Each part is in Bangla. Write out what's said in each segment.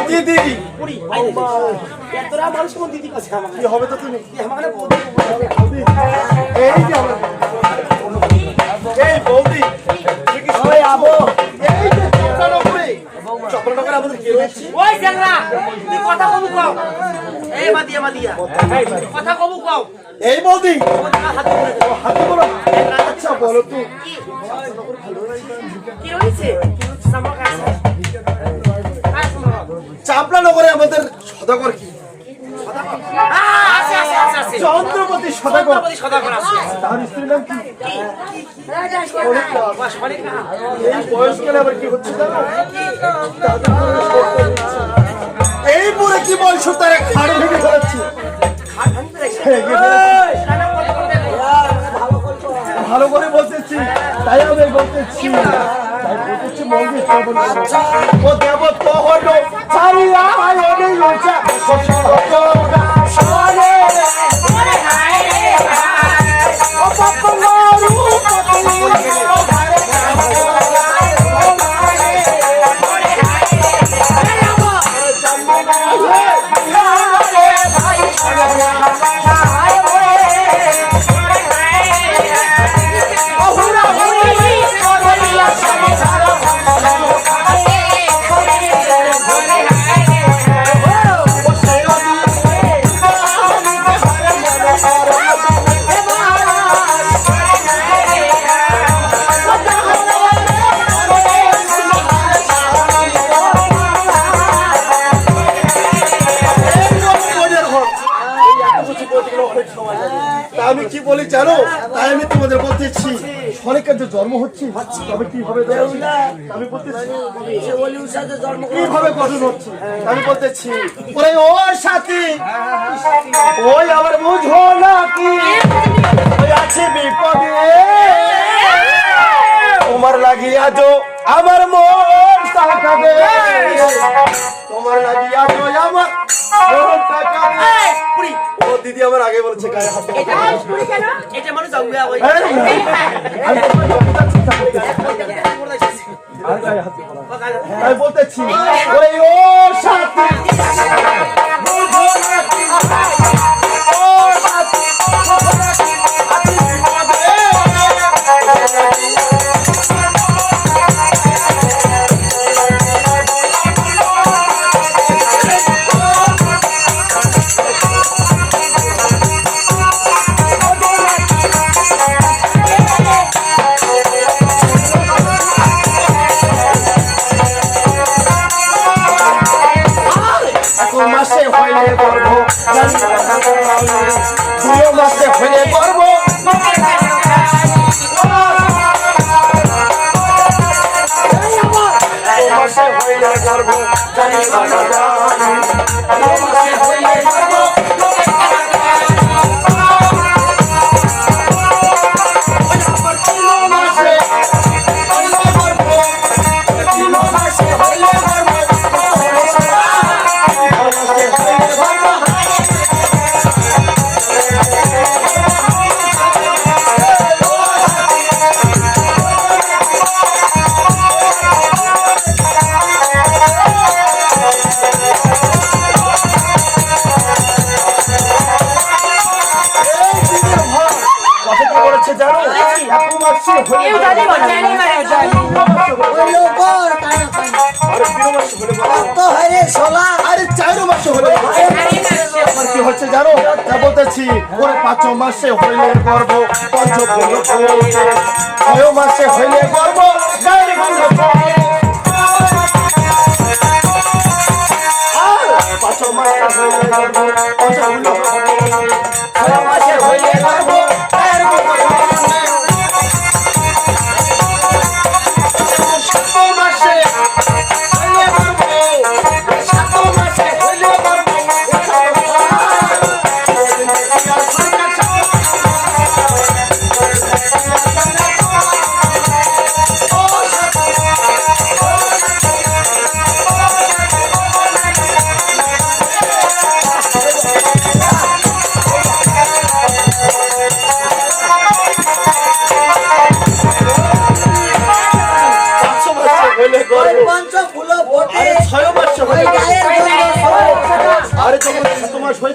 দিদি তোরা মানুষ কোন দিদি কাছে কি হবে তো তুমি এই বৌদি চক্রনগর আমাদের কি রয়েছে ওই চ্যাংড়া তুই কথা কবু কও এই মাদিয়া কথা কবু কও এই বৌদি হাতে বলো আচ্ছা বলো তো কি হইছে চাপলা নগরে আমাদের সদাগর কি চন্দ্রপতি সদাগর আছে তার স্ত্রীর নাম কি এই বয়সকালে আবার কি হচ্ছে জানো এই পরে কি বয়স তারা খাড়ে ভেঙে ফেলাচ্ছে ভালো করে বলতেছি তাই আমি বলতেছি তাই বলতেছি মন্দির ও দেব তো হলো চারিয়া আয়োনে লোচা সোনে ও পাপলারু আমি কি বলি জানো তাই আমি তোমাদের বলতেছি সরকার যে জন্ম হচ্ছে তবে কি হবে আমি বলতেছি কিভাবে গঠন হচ্ছে আমি বলতেছি ওরে ও সাথী ওই আবার বুঝো না কি ওই আছে বিপদে তোমার লাগিয়া যো আমার মন টাকাবে তোমার লাগিয়া যো আমার মন টাকাবে ও দিদি আমার আগে বলেছে গায়ে হাত এটা মানুষ জাউয়া ওই আমি বলতেছি ওরে ও সাথী বুঝো না কি ও সাথী মাসে হইলে গর্ব দুই মাসে হইলে গর্ব মাসে হইলে গর্ব জানি মাসে হইলে গর্ব কি হচ্ছে জানো তা বলতেছি ওরে 5 মাসে হইলে গর্ব 6 মাসে হইলে গর্ব গায়ের গন্ধ 5 মাসে হইলে গর্ব 6 মাসে হইলে গর্ব গায়ের গন্ধ 7 মাসে হইলে গর্ব 7 মাসে হইলে গর্ব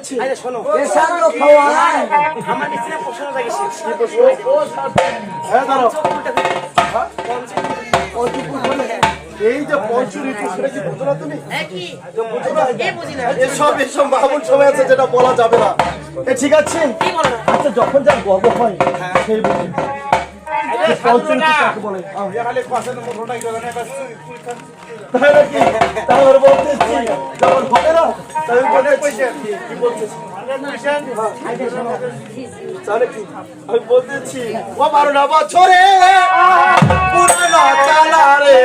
বলতেছি আরে শোনো এসা তো খাওয়ায় আমার নিচে প্রশ্ন জাগিছে কি প্রশ্ন হ্যাঁ দাঁড়াও এই যে পঞ্চ ঋতু সেটা কি বুঝো না তুমি কি বুঝো না এ বুঝি না এসব মামুন সময় আছে যেটা বলা যাবে না ঠিক আছে কি বলো না আচ্ছা যখন যার গর্ব হয় সেই বুঝি পঞ্চ ঋতু কাকে বলে তাই নাকি তাহলে বলতেছি যখন হবে না তাহলে বলতেছি কি বলতেছি তাহলে কি আমি বলতেছি ও 12 বছরে পুরানো তালা রে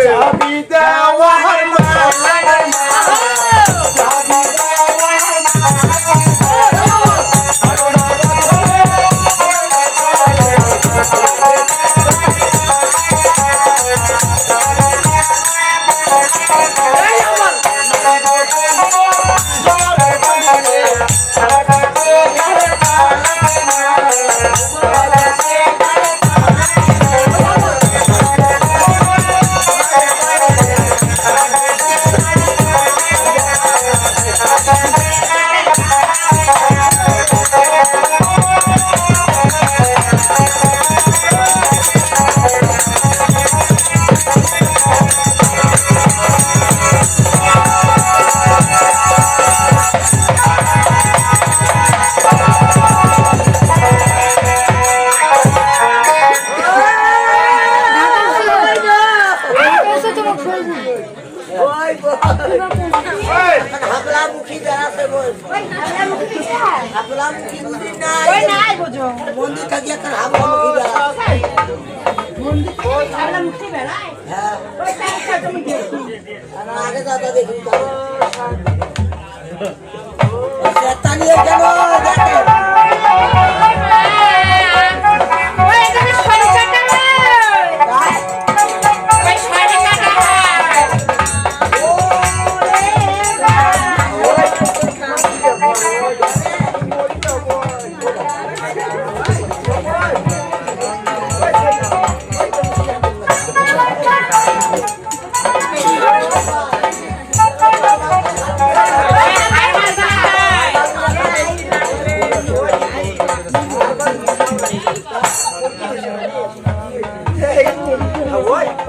চাবি দেওয়ার চাবি হাবলা মুখী দাঁড়াতে বল হাবলা মুখী নাই মন্দির থাকি একটা হাবলা মুখী দাঁড়াতে হ্যাঁ আগে দাদা দেখি তানিয়ে কেন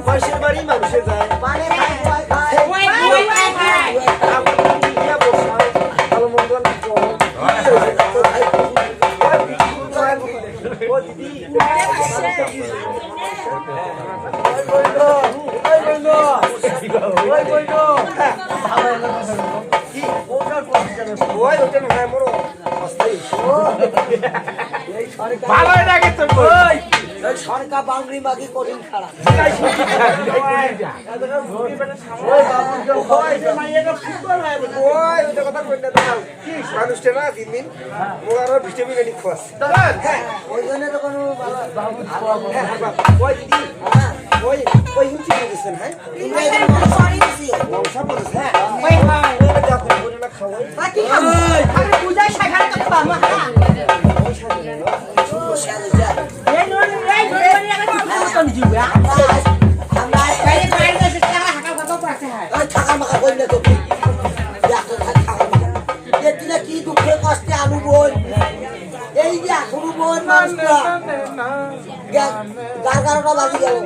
মানুষের বাড়ি মানুষের যায় ভালো মন্দ ও দিদি সরকার বাংলি মাগি কঠিন খারাপ ওই জন্য তো কোনো থাকা মাখা করি না তো কি দুঃখে কষ্টে আলু বই এই যে এখনো বোন মানুষটা গারগারটা বাজি গেল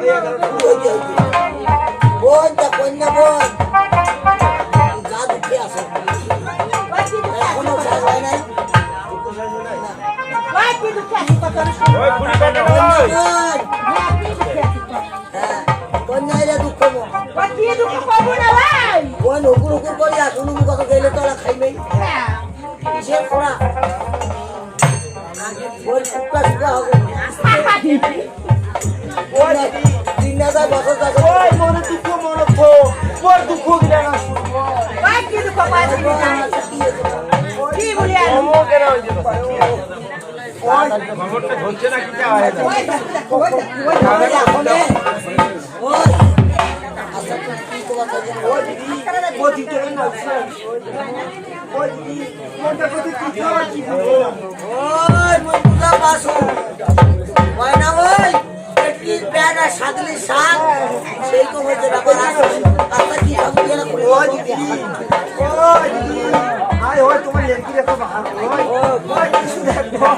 বোন যা কন্যা বোন যা দুঃখে আছে এখনো শেষ হয় নাই কন্যাইলে দুঃখ বোন হুকুর হুকুর করি আসুন কত গেলে তোরা খাইবেই কিসের খোরা বোন শুকা শুকা হবে 3000 বছর যাবে ওই মনে দুঃখ মনে খো ওর দুঃখ গিলা না শুনবো কি বলি আর কেন হইছে খবরটা হচ্ছে না কি হয় না সেই তো হয়েছে ব্যাপার কি আরে ওই তোমার লেঙ্কি রে তো বাহার ওই কিছু দেখবো